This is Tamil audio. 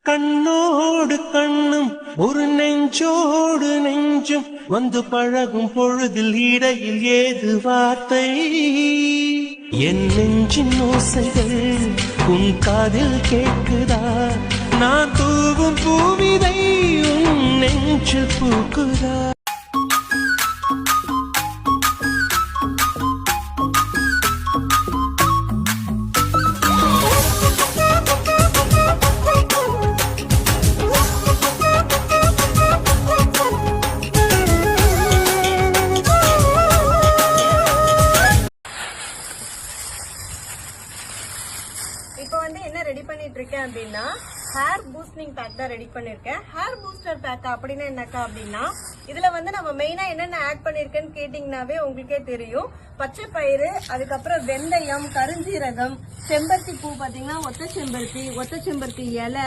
கண்ணோடு கண்ணும் ஒரு நெஞ்சோடு நெஞ்சும் வந்து பழகும் பொழுதில் இடையில் ஏது வார்த்தை என் நெஞ்சின் ஓசைகள் உன் காதில் கேட்குதா நான் தூவும் பூவிதை உன் நெஞ்சில் பூக்குதா இப்போ வந்து என்ன ரெடி பண்ணிட்டு இருக்கேன் அப்படின்னா ஹேர் பூஸ்டிங் பேக் தான் ரெடி பண்ணிருக்கேன். ஹேர் பூஸ்டர் பேக் அப்படின்னா என்னக்கா அப்படின்னா இதுல வந்து நம்ம மெயினா என்னென்ன ஆட் பண்ணிருக்கேன்னு கேட்டீங்கன்னாவே உங்களுக்கே தெரியும். பச்சை பயிறு, அதுக்கப்புறம் வெந்தயம், கருஞ்சீரகம், செம்பருத்தி பூ, பாத்தீங்கன்னா ஒத்த செம்பருத்தி இலை,